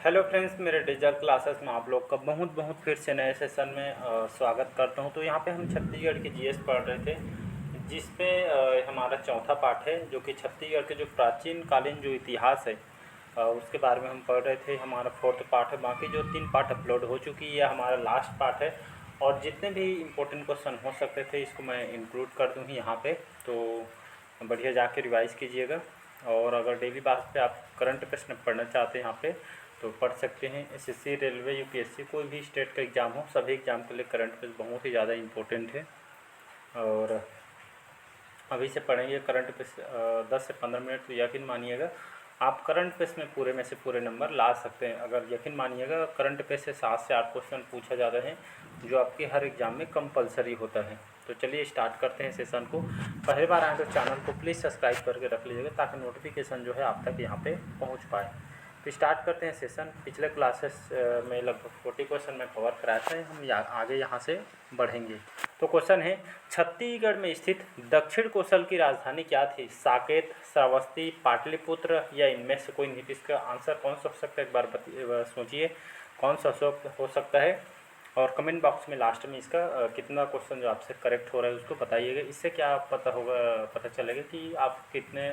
Hello friends, मेरे digital classes में आप लोग का बहुत बहुत फिर से नए सेशन में स्वागत करता हूं। तो यहाँ पे हम छत्तीसगढ़ की जीएस पढ़ रहे थे, जिसपे हमारा चौथा पाठ है, जो कि छत्तीसगढ़ के जो प्राचीन कालीन जो इतिहास है उसके बारे में हम पढ़ रहे थे। हमारा फोर्थ पाठ है, बाकी जो 3 पाठ अपलोड हो चुकी है, हमारा लास्ट पाठ है। और जितने भी इम्पोर्टेंट क्वेश्चन हो सकते थे इसको मैं इंक्लूड कर दूँगी यहाँ पे, तो बढ़िया जाके रिवाइज़ कीजिएगा। और अगर डेली बेस पे आप करंट प्रश्न पढ़ना चाहते हैं यहाँ पे तो पढ़ सकते हैं। एसएससी, रेलवे, यूपीएससी, कोई भी स्टेट का एग्ज़ाम हो, सभी एग्ज़ाम के लिए करंट अफेयर्स बहुत ही ज़्यादा इम्पोर्टेंट है। और अभी से पढ़ेंगे करंट अफेयर्स 10 से 15 मिनट, तो यकीन मानिएगा आप करंट अफेयर्स में पूरे में से पूरे नंबर ला सकते हैं। अगर यकीन मानिएगा करंट अफेयर्स से 7 से 8 क्वेश्चन पूछा जाता है, जो आपके हर एग्ज़ाम में कंपलसरी होता है। तो चलिए स्टार्ट करते हैं सेशन को। पहली बार आए तो चैनल को प्लीज़ सब्सक्राइब करके रख लीजिएगा, ताकि नोटिफिकेशन जो है आप तक यहाँ पे पहुँच पाए। तो स्टार्ट करते हैं सेशन। पिछले क्लासेस में लगभग 40 क्वेश्चन में कवर कराया था, हम आगे यहाँ से बढ़ेंगे। तो क्वेश्चन है, छत्तीसगढ़ में स्थित दक्षिण कोसल की राजधानी क्या थी? साकेत, श्रावस्ती, पाटलिपुत्र या इनमें से कोई नहीं? इसका आंसर कौन सा हो सकता है, एक बार सोचिए कौन सा हो सकता है। और कमेंट बॉक्स में लास्ट में इसका कितना क्वेश्चन जो आपसे करेक्ट हो रहा है उसको बताइएगा। इससे क्या पता चलेगा कि आप कितने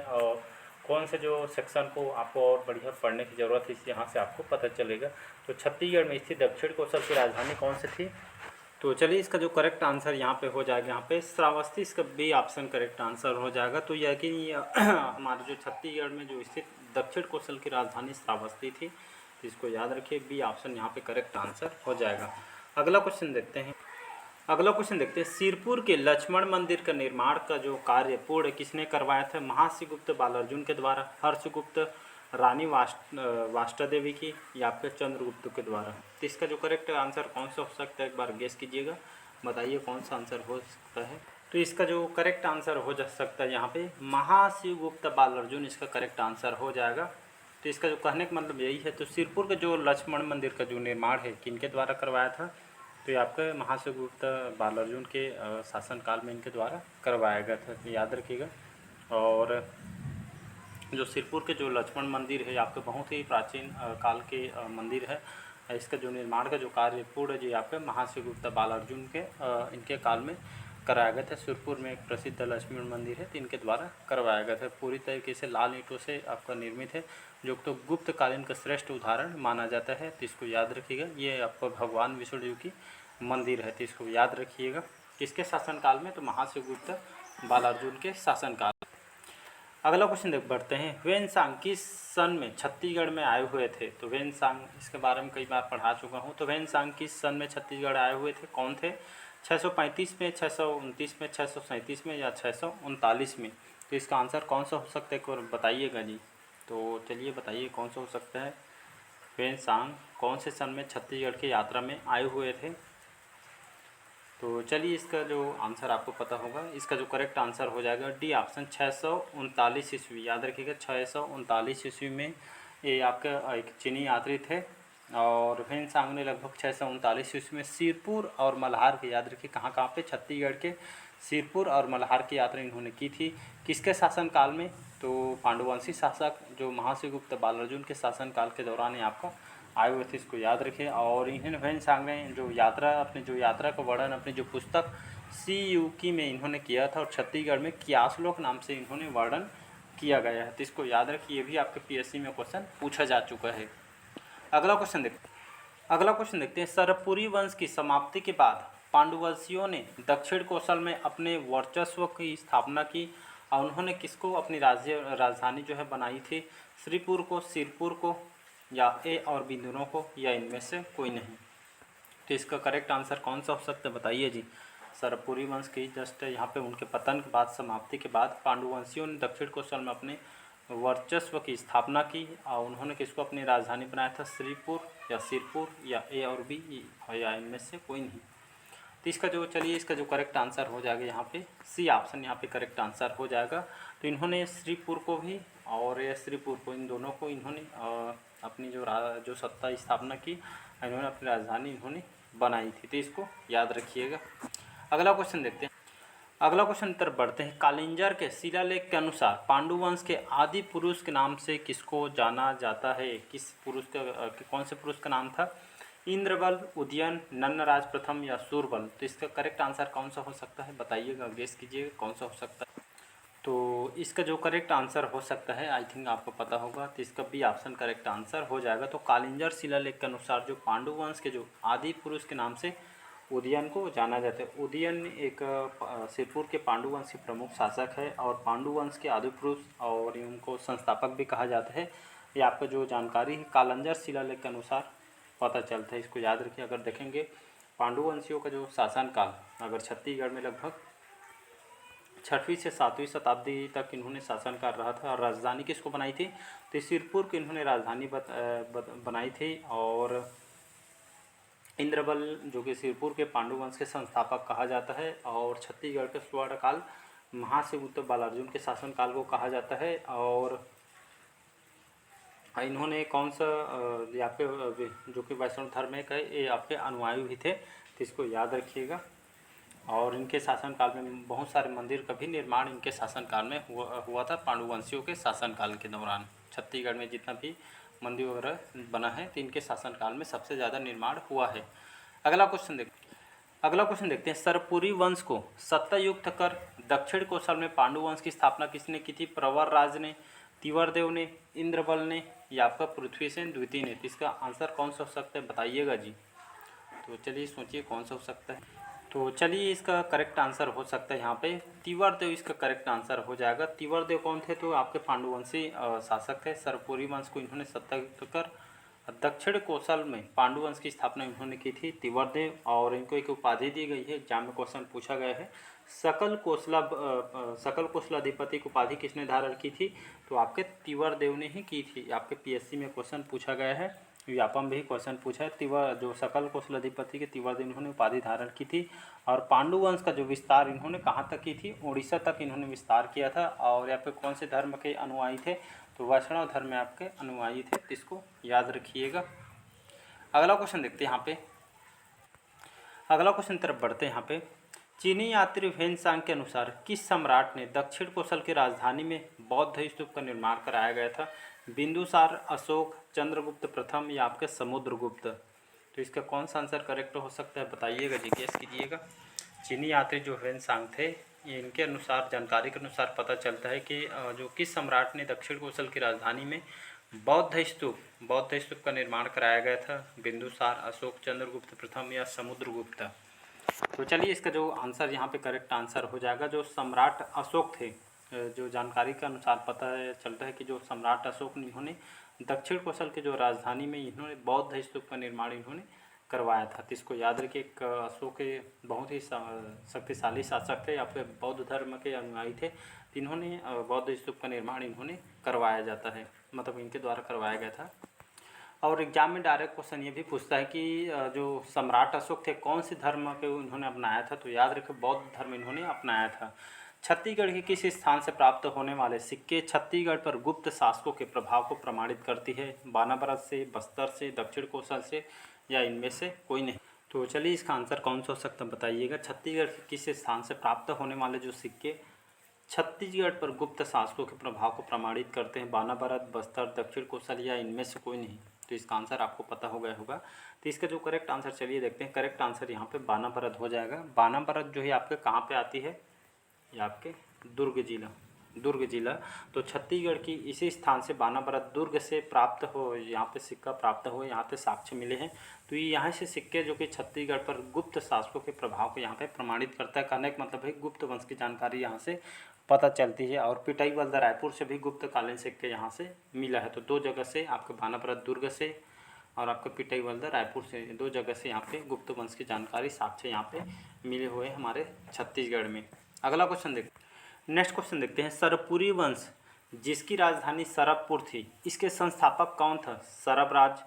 कौन से जो सेक्शन को आपको और बढ़िया पढ़ने की ज़रूरत है, इस यहाँ से आपको पता चलेगा। तो छत्तीसगढ़ में स्थित दक्षिण कोसल की राजधानी कौन सी थी? तो चलिए इसका जो करेक्ट आंसर यहाँ पे हो जाएगा, यहाँ पे श्रावस्ती, इसका बी ऑप्शन करेक्ट आंसर हो जाएगा। तो यह कि हमारे जो छत्तीसगढ़ में जो स्थित दक्षिण कोसल की राजधानी श्रावस्ती थी, तो इसको याद रखिए, बी ऑप्शन यहाँ पे करेक्ट आंसर हो जाएगा। अगला क्वेश्चन देखते हैं। सिरपुर के लक्ष्मण मंदिर का निर्माण का जो कार्य पूर्ण किसने करवाया था? महाश्रीगुप्त बालार्जुन के द्वारा, हर्षगुप्त, रानी वाष्टा देवी की, या फिर चंद्रगुप्त के द्वारा? तो इसका जो करेक्ट आंसर कौन सा हो सकता है, एक बार गेस कीजिएगा, बताइए कौन सा आंसर हो सकता है। तो इसका जो करेक्ट आंसर हो जा सकता है यहाँ पे महाशिवगुप्त बालार्जुन, इसका करेक्ट आंसर हो जाएगा। तो इसका जो कहने का मतलब यही है। तो सिरपुर के जो लक्ष्मण मंदिर का जो निर्माण है किनके द्वारा करवाया था? तो ये आपके महाशिवगुप्त बालार्जुन के शासनकाल में इनके द्वारा करवाया गया था, तो याद रखिएगा। और जो सिरपुर के जो लक्ष्मण मंदिर है आपके बहुत ही प्राचीन काल के मंदिर है। इसका जो निर्माण का जो कार्य पूर्ण जो आपके महाशिवगुप्त बालार्जुन के इनके काल में कराया गया था। सिरपुर में एक प्रसिद्ध लक्ष्मण मंदिर है, तो इनके द्वारा करवाया गया था। पूरी तरीके से लाल ईंटों से आपका निर्मित है, जो तो गुप्त कालीन का श्रेष्ठ उदाहरण माना जाता है। तो इसको याद रखिएगा, ये आपका भगवान विष्णु की मंदिर है, तो इसको याद रखिएगा। किसके शासनकाल में? तो महाशिवगुप्त बालार्जुन के शासनकाल। अगला क्वेश्चन देख बढ़ते हैं। ह्वेनसांग किस सन में छत्तीसगढ़ में आए हुए थे? तो ह्वेनसांग, इसके बारे में कई बार पढ़ा चुका हूँ। तो ह्वेनसांग किस सन में छत्तीसगढ़ आए हुए थे, कौन थे? 635 में, 629 में, 637 में, या 639 में? तो इसका आंसर कौन सा हो सकता है, एक बार बताइएगा जी। तो चलिए बताइए कौन सा हो सकता है। ह्वेनसांग कौन से सन में छत्तीसगढ़ की यात्रा में आए हुए थे? तो चलिए इसका जो आंसर आपको पता होगा, इसका जो करेक्ट आंसर हो जाएगा डी ऑप्शन 639 ईस्वी। याद रखिएगा 639 ईस्वी में ये आपका एक चीनी यात्री थे। और ह्वेनसांग ने लगभग 639 ईस्वी में सिरपुर और मल्हार की, याद रखिए कहाँ कहाँ पे, छत्तीसगढ़ के सिरपुर और मल्हार की यात्रा इन्होंने की थी। किसके शासनकाल में? तो पांडुवंशी शासक जो महाशिवगुप्त बालार्जुन के शासनकाल के दौरान ही आपका आए हुए थे, इसको याद रखिए। और इन्होंने ह्वेनसांग ने जो यात्रा का वर्णन अपनी जो पुस्तक सी युकी में इन्होंने किया था, और छत्तीसगढ़ में कियासलोक नाम से इन्होंने वर्णन किया गया है। तो इसको याद रखिए, ये भी आपके पीएससी में क्वेश्चन पूछा जा चुका है। अगला क्वेश्चन देखते हैं। सरपुरी वंश की समाप्ति के बाद पांडुवंशियों ने दक्षिण कोसल में अपने वर्चस्व की स्थापना की, और उन्होंने किसको अपनी राजधानी जो है बनाई थी? श्रीपुर को, सिरपुर को, या ए और बी दोनों को, या इनमें से कोई नहीं? तो इसका करेक्ट आंसर कौन सा हो सकता है, बताइए जी। सरपुरी वंश की जस्ट यहाँ पे उनके पतन के बाद, समाप्ति के बाद पांडुवंशियों ने दक्षिण कोसल में अपने वर्चस्व की स्थापना की, और उन्होंने किसको अपनी राजधानी बनाया था? श्रीपुर या सिरपुर, या ए और बी, या इनमें से कोई नहीं? तो इसका जो चलिए इसका जो करेक्ट आंसर हो जाएगा यहाँ पे सी ऑप्शन, यहाँ पे करेक्ट आंसर हो जाएगा। तो इन्होंने श्रीपुर को भी और श्रीपुर को, इन दोनों को इन्होंने अपनी जो सत्ता स्थापना की, इन्होंने अपनी राजधानी इन्होंने बनाई थी। तो इसको याद रखिएगा। अगला क्वेश्चन देखते हैं। अगला क्वेश्चन तरफ बढ़ते हैं। कालिंजर के शिलालेख के अनुसार पांडु वंश के आदि पुरुष के नाम से किसको जाना जाता है? किस पुरुष का कौन से पुरुष का नाम था? इंद्रबल, उदयन, नन्नराज प्रथम या सूरबल? तो इसका करेक्ट आंसर कौन सा हो सकता है, बताइएगा, गेस कीजिएगा कौन सा हो सकता है। तो इसका जो करेक्ट आंसर हो सकता है, आई थिंक आपको पता होगा, तो इसका बी ऑप्शन करेक्ट आंसर हो जाएगा। तो कालिंजर शिलालेख के अनुसार जो पांडु वंश के जो आदि पुरुष के नाम से उदयन को जाना जाता है। उदयन एक सिरपुर के पांडु वंश के प्रमुख शासक है और पांडु वंश के आदि पुरुष और इनको संस्थापक भी कहा जाता है। ये आपका जो जानकारी है कालिंजर शिलालेख के अनुसार पता चलता है, इसको याद रखिए। अगर देखेंगे पांडु वंशियों का जो शासनकाल, अगर छत्तीसगढ़ में लगभग 6वीं से 7वीं शताब्दी तक इन्होंने शासनकाल रहा था। और राजधानी किसको बनाई थी? तो सिरपुर की इन्होंने राजधानी बनाई थी। और इंद्रबल जो कि सिरपुर के पांडु वंश के संस्थापक कहा जाता है। और छत्तीसगढ़ के स्वर्णकाल महासेवुत बालार्जुन के शासनकाल को कहा जाता है। और इन्होंने कौन सा यहाँ पे जो कि वैष्णव धर्म में ये आपके अनुयायी भी थे, तो इसको याद रखिएगा। और इनके शासनकाल में बहुत सारे मंदिर का भी निर्माण इनके शासनकाल में हुआ था। पांडुवंशियों के शासनकाल के दौरान छत्तीसगढ़ में जितना भी मंदिर वगैरह बना है, तो इनके शासनकाल में सबसे ज़्यादा निर्माण हुआ है। अगला क्वेश्चन देखते हैं। सरपुरी वंश को सत्तायुक्त कर दक्षिण कौशल में पांडु वंश की स्थापना किसने की थी? प्रवर राज ने, तिवरदेव ने, इंद्रबल ने या आपका पृथ्वीसेन द्वितीय ने? तो इसका आंसर कौन सा हो सकता है, बताइएगा जी। तो चलिए सोचिए कौन सा हो सकता है। तो चलिए इसका करेक्ट आंसर हो सकता है यहाँ पे तिवरदेव, इसका करेक्ट आंसर हो जाएगा। तिवरदेव कौन थे? तो आपके पांडुवंशी शासक थे। सरपुरी वंश को इन्होंने सत्तायुक्त कर दक्षिण कौशल में पांडु वंश की स्थापना इन्होंने की थी, तिवरदेव। और इनको एक उपाधि दी गई है, एग्जाम में क्वेश्चन पूछा गया है, सकल कौशलाधिपति की उपाधि किसने धारण की थी? तो आपके तिवरदेव ने ही की थी। आपके पीएससी में क्वेश्चन पूछा गया है, व्यापम में भी क्वेश्चन पूछा है। जो सकल कौशलाधिपति के तिवरदेव इन्होंने उपाधि धारण की थी। और पांडु वंश का जो विस्तार इन्होंने कहाँ तक की थी? उड़ीसा तक इन्होंने विस्तार किया था। और यहाँ पे कौन से धर्म के अनुयायी थे? तो वैष्णव धर्म में आपके अनुयायी थे, इसको याद रखिएगा। अगला क्वेश्चन देखते हैं यहाँ पे। अगला क्वेश्चन तरफ बढ़ते हैं यहाँ पे। चीनी यात्री ह्वेनसांग के अनुसार किस सम्राट ने दक्षिण कौशल की राजधानी में बौद्ध स्तूप का निर्माण कराया गया था? बिंदुसार, अशोक, चंद्रगुप्त प्रथम या आपके समुद्रगुप्त? तो इसका कौन सा आंसर करेक्ट हो सकता है, बताइएगा जी, गेस कीजिएगा। चीनी यात्री जो ह्वेनसांग थे, इनके अनुसार, जानकारी के अनुसार पता चलता है कि जो किस सम्राट ने दक्षिण कौशल की राजधानी में बौद्ध स्तूप का निर्माण कराया गया था? बिंदुसार, अशोक, चंद्रगुप्त प्रथम या समुद्रगुप्त? तो चलिए इसका जो आंसर यहाँ पे करेक्ट आंसर हो जाएगा, जो सम्राट अशोक थे। जो जानकारी के अनुसार पता चलता है कि जो सम्राट अशोक ने इन्होंने दक्षिण कौशल के जो राजधानी में इन्होंने बौद्ध स्तूप का निर्माण इन्होंने करवाया था। तो इसको याद रखिए। अशोक के बहुत ही शक्तिशाली शासक थे, या फिर बौद्ध धर्म के अनुयायी थे। इन्होंने बौद्ध स्तूप का निर्माण इन्होंने करवाया जाता है, मतलब इनके द्वारा करवाया गया था। और एग्जाम में डायरेक्ट क्वेश्चन ये भी पूछता है कि जो सम्राट अशोक थे कौन से धर्म के उन्होंने अपनाया था? तो याद रखें बौद्ध धर्म इन्होंने अपनाया था। छत्तीसगढ़ के किस स्थान से प्राप्त होने वाले सिक्के छत्तीसगढ़ पर गुप्त शासकों के प्रभाव को प्रमाणित करती है? बानाबरस से, बस्तर से, दक्षिण कौशल से या इनमें से कोई नहीं? तो चलिए इसका आंसर कौन सा हो सकता है, बताइएगा। छत्तीसगढ़ के किस स्थान से प्राप्त होने वाले जो सिक्के छत्तीसगढ़ पर गुप्त शासकों के प्रभाव को प्रमाणित करते हैं? बानाबरस, बस्तर, दक्षिण कौशल या इनमें से कोई नहीं? तो इसका आंसर आपको पता हो गया होगा। तो इसका जो करेक्ट आंसर, चलिए देखते हैं। करेक्ट आंसर यहाँ पे बानाबरस हो जाएगा। बानाबरस जो है आपके कहाँ पे आती है? ये आपके दुर्ग जिला। तो छत्तीसगढ़ की इसी स्थान से बानाबरस दुर्ग से प्राप्त हो, यहाँ पे सिक्का प्राप्त हो, यहाँ पे साक्ष्य मिले हैं। तो ये यहाँ से सिक्के जो कि छत्तीसगढ़ पर गुप्त शासकों के प्रभाव को यहाँ पे प्रमाणित करता है। कहने का मतलब है गुप्त वंश की जानकारी यहाँ से पता चलती है। और पिटाई बल्द रायपुर से भी गुप्तकालीन सिक्के यहाँ से मिला है। तो दो जगह से, आपके बानाबरस दुर्ग से और आपका पिटाई बल्द रायपुर से, दो जगह से यहाँ पे गुप्त वंश की जानकारी साक्ष्य यहाँ पे मिले हुए हमारे छत्तीसगढ़ में। अगला क्वेश्चन नेक्स्ट क्वेश्चन देखते हैं। सरपुरी वंश जिसकी राजधानी सरबपुर थी, इसके संस्थापक कौन था? सरबराज,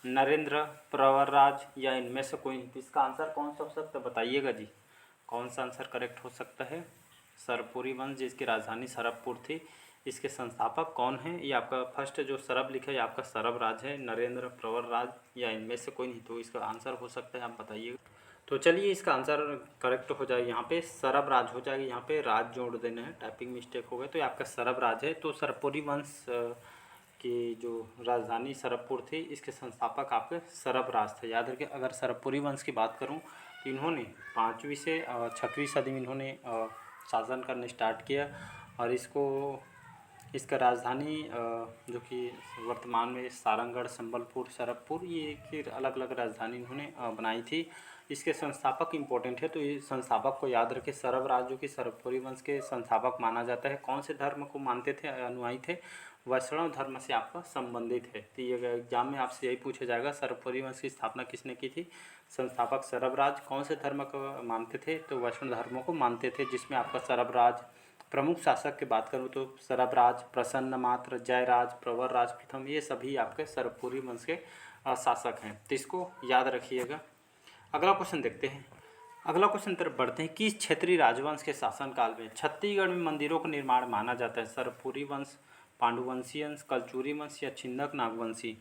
नरेंद्र, प्रवरराज या इनमें से कोई? इसका आंसर कौन सा हो सकता है, बताइएगा जी। कौन सा आंसर करेक्ट हो सकता है? सरपुरी वंश जिसकी राजधानी सरबपुर थी, इसके संस्थापक कौन है? ये आपका फर्स्ट जो सरब लिखा है ये आपका सरबराज है, नरेंद्र, प्रवरराज या इनमें से कोई नहीं? तो इसका आंसर हो सकता है, आप बताइएगा। तो चलिए इसका आंसर करेक्ट हो जाएगा, यहाँ पे सरब राज हो जाएगी, यहाँ पे राज जोड़ देना है, टाइपिंग मिस्टेक हो गया। तो ये आपका सरब राज है। तो सरपुरी वंश की जो राजधानी सरबपुर थी, इसके संस्थापक आपके सरब राज थे। याद रखिए, अगर सरबपुरी वंश की बात करूँ तो इन्होंने 5वीं से 6वीं सदी में इन्होंने शासन करना स्टार्ट किया, और इसका राजधानी जो कि वर्तमान में सारंगढ़, संबलपुर, सरबपुर, ये फिर अलग अलग राजधानी इन्होंने बनाई थी। इसके संस्थापक इम्पोर्टेंट है, तो ये संस्थापक को याद रखें। सरब राज जो कि सरबपुरी वंश के संस्थापक माना जाता है। कौन से धर्म को मानते थे, अनुयायी थे? वैष्णव धर्म से आपका संबंधित है। तो ये एग्जाम में आपसे यही पूछा जाएगा, सरबपुरी वंश की स्थापना किसने की थी? संस्थापक सरब राज। कौन से धर्म को मानते थे? तो वैष्णव धर्मों को मानते थे, जिसमें आपका सरब राज। प्रमुख शासक की बात करूँ तो सरब राज, प्रसन्न मात्र, जयराज, प्रवर राज प्रथम, ये सभी आपके सरबपुरी वंश के शासक हैं। तो इसको याद रखिएगा। अगला क्वेश्चन देखते हैं। अगला क्वेश्चन तरफ बढ़ते हैं। किस क्षेत्रीय राजवंश के शासनकाल में छत्तीसगढ़ में मंदिरों का निर्माण माना जाता है? सरबपुरी वंश, पांडुवंशी वंश, कलचुरी वंश या छिंदक नागवंशी?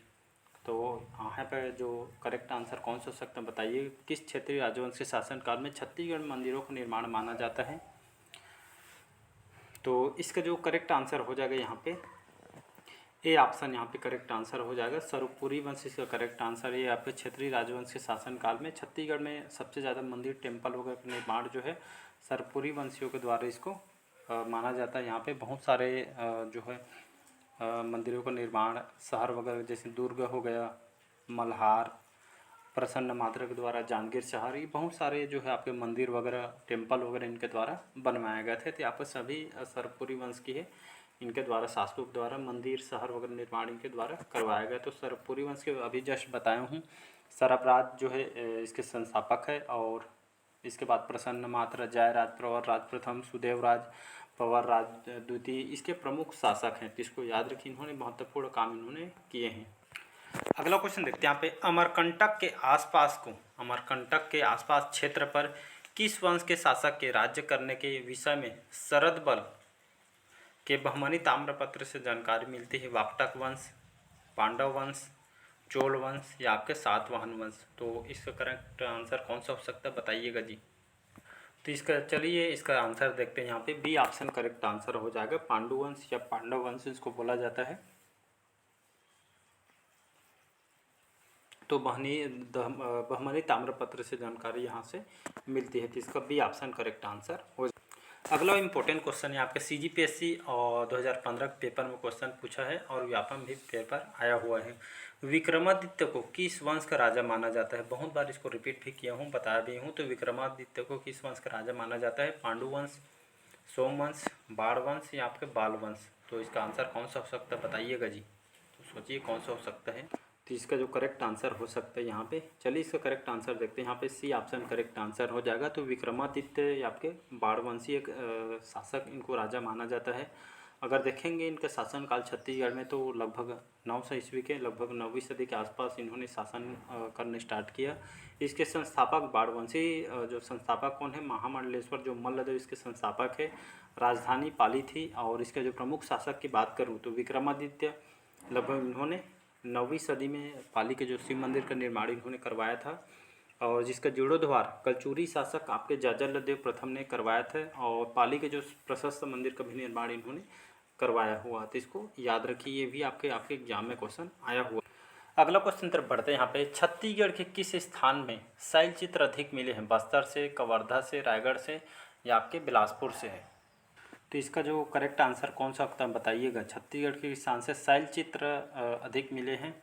तो यहाँ पे जो करेक्ट आंसर कौन सा हो सकता है बताइए। किस क्षेत्रीय राजवंश के शासनकाल में छत्तीसगढ़ में मंदिरों का निर्माण माना जाता है? तो इसका जो करेक्ट आंसर हो जाएगा यहाँ पे ए ऑप्शन, यहाँ पे करेक्ट आंसर हो जाएगा। सरबपुरी वंश इसका करेक्ट आंसर। ये आपके क्षेत्रीय राजवंश के शासनकाल में छत्तीसगढ़ में सबसे ज़्यादा मंदिर, टेम्पल वगैरह का निर्माण जो है सरबपुरी वंशियों के द्वारा इसको माना जाता है। यहाँ पे बहुत सारे जो है मंदिरों का निर्माण, शहर वगैरह जैसे दुर्ग हो गया, मल्हार, प्रसन्न मात्र के द्वारा जांजगीर शहर, ये बहुत सारे जो है आपके मंदिर वगैरह, टेम्पल वगैरह इनके द्वारा बनवाए गए थे। तो यहाँ पर सभी सरबपुरी वंश की है, इनके द्वारा, शासकों के द्वारा मंदिर, शहर वगैरह निर्माण इनके द्वारा करवाया गया। तो सरबपुरी वंश के अभी जस्ट बताया हूँ। सरब राज जो है इसके संस्थापक है, और इसके बाद प्रसन्न मात्र, जयराज, प्रवर राज प्रथम, सुदेव राज, पवर राज द्वितीय इसके प्रमुख शासक हैं। तो इसको याद रखिए, इन्होंने महत्वपूर्ण काम इन्होंने किए हैं। अगला क्वेश्चन देखते हैं। यहाँ पे अमरकंटक के आसपास क्षेत्र पर किस वंश के शासक के राज्य करने के विषय में शरद बल के बहमनी ताम्रपत्र से जानकारी मिलती है? वाकटक वंश, पांडव वंश, चोल वंश या आपके सातवाहन वंश? तो इसका करेक्ट आंसर कौन सा हो सकता है बताइएगा जी। तो चलिए इसका आंसर देखते हैं। यहाँ पे बी ऑप्शन करेक्ट आंसर हो जाएगा। पांडु वंश या पांडव वंश इसको बोला जाता है। तो बहमनी ताम्रपत्र से जानकारी यहाँ से मिलती है। तो इसका बी ऑप्शन करेक्ट आंसर हो जाएगा। अगला इंपॉर्टेंट क्वेश्चन है आपके CGPSC और 2015 के पेपर में क्वेश्चन पूछा है, और व्यापम भी पेपर आया हुआ है। विक्रमादित्य को किस वंश का राजा माना जाता है? बहुत बार इसको रिपीट भी किया हूँ, बताया भी हूँ। तो विक्रमादित्य को किस वंश का राजा माना जाता है? पांडु वंश, सोमवंश, बाण वंश या आपके बाल वंश? तो इसका आंसर कौन सा हो सकता है बताइएगा जी। तो सोचिए कौन सा हो सकता है। तो इसका जो करेक्ट आंसर हो सकता है यहाँ पे, चलिए इसका करेक्ट आंसर देखते हैं। यहाँ पे सी ऑप्शन करेक्ट आंसर हो जाएगा। तो विक्रमादित्य आपके बाणवंशी एक शासक, इनको राजा माना जाता है। अगर देखेंगे इनका शासनकाल छत्तीसगढ़ में, तो लगभग 900 ईस्वी के, लगभग 9वीं सदी के आसपास इन्होंने शासन करने स्टार्ट किया। इसके संस्थापक बाणवंशी, जो संस्थापक कौन है? महामंडलेश्वर जो मल्लदेव इसके संस्थापक है। राजधानी पाली थी। और इसके जो प्रमुख शासक की बात करूँ तो विक्रमादित्य, लगभग इन्होंने 9वीं सदी में पाली के जो शिव मंदिर का निर्माण इन्होंने करवाया था, और जिसका जीर्णोद्धार कलचुरी शासक आपके जाजलदेव प्रथम ने करवाया था। और पाली के जो प्रशस्त मंदिर का भी निर्माण इन्होंने करवाया हुआ। तो इसको याद रखिए, ये भी आपके एग्जाम में क्वेश्चन आया हुआ। अगला क्वेश्चन तरफ बढ़ते हैं। यहाँ पे छत्तीसगढ़ के किस स्थान में शैल चित्र अधिक मिले हैं? बस्तर से, कवर्धा से, रायगढ़ से या आपके बिलासपुर से है? तो इसका जो करेक्ट आंसर कौन सा होता है बताइएगा। छत्तीसगढ़ के स्थान से शैल चित्र अधिक मिले हैं?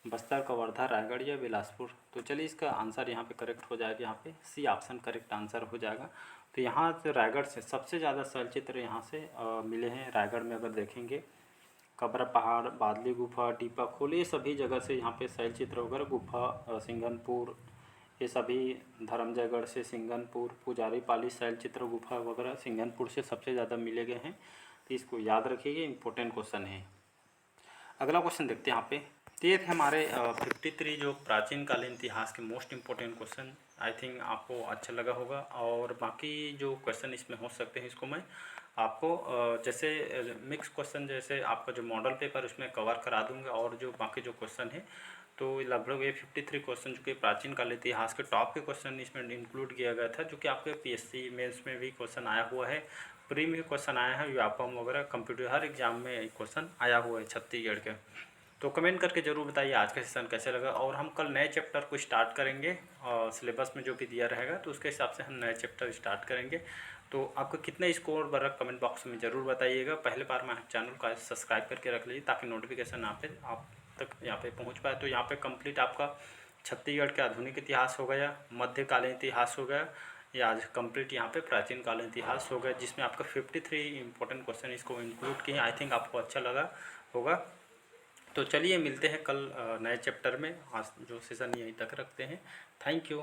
बस्तर, कवर्धा, रायगढ़ या बिलासपुर? तो चलिए इसका आंसर यहाँ पे करेक्ट हो जाएगा। यहाँ पे सी ऑप्शन करेक्ट आंसर हो जाएगा। तो यहाँ से रायगढ़ से सबसे ज़्यादा शैल चित्र यहाँ से मिले हैं। रायगढ़ में अगर देखेंगे, कबरा पहाड़, बादली गुफा, टीपा खोल, ये सभी जगह से यहाँ पे शैल चित्र वगैरह, गुफा, सिंघनपुर, ये सभी, धर्मजयगढ़ से सिंघनपुर, पुजारी पाली शैल चित्र गुफा वगैरह सिंघनपुर से सबसे ज़्यादा मिले गए हैं। तो इसको याद रखिए, इंपॉर्टेंट क्वेश्चन है। अगला क्वेश्चन देखते हैं यहाँ पे। तो ये थे हमारे 53 जो प्राचीन कालीन इतिहास के most important question. I think आपको अच्छा लगा होगा, और बाकी जो क्वेश्चन इसमें हो सकते हैं इसको मैं आपको जैसे मिक्स क्वेश्चन जैसे आपका जो मॉडल पेपर उसमें कवर करा दूंगा, और जो बाकी जो क्वेश्चन है तो लगभग ये 53 क्वेश्चन जो कि प्राचीन काल इतिहास के टॉप के क्वेश्चन इसमें इंक्लूड किया गया था, जो कि आपके पीएससी मेंस में भी क्वेश्चन आया हुआ है, प्री में क्वेश्चन आया है, व्यापम वगैरह कंप्यूटर हर एग्जाम में क्वेश्चन आया हुआ है छत्तीसगढ़ के। तो कमेंट करके ज़रूर बताइए आज का सेशन कैसे लगा, और हम कल नए चैप्टर को स्टार्ट करेंगे और सिलेबस में जो भी दिया रहेगा तो उसके हिसाब से हम नए चैप्टर स्टार्ट करेंगे। तो आपका कितना स्कोर बना कमेंट बॉक्स में ज़रूर बताइएगा। पहले बार मैं चैनल को सब्सक्राइब करके रख लीजिए ताकि नोटिफिकेशन आप तक यहाँ पे पहुँच पाए। तो यहाँ पे कंप्लीट आपका छत्तीसगढ़ के आधुनिक इतिहास हो गया, मध्यकालीन इतिहास हो गया, या आज कंप्लीट यहाँ पे प्राचीन कालीन इतिहास हो गया, जिसमें आपका 53 इंपॉर्टेंट क्वेश्चन इसको इंक्लूड किए। आई थिंक आपको अच्छा लगा होगा। तो चलिए मिलते हैं कल नए चैप्टर में। आज जो सेशन यहीं तक रखते हैं। Thank you.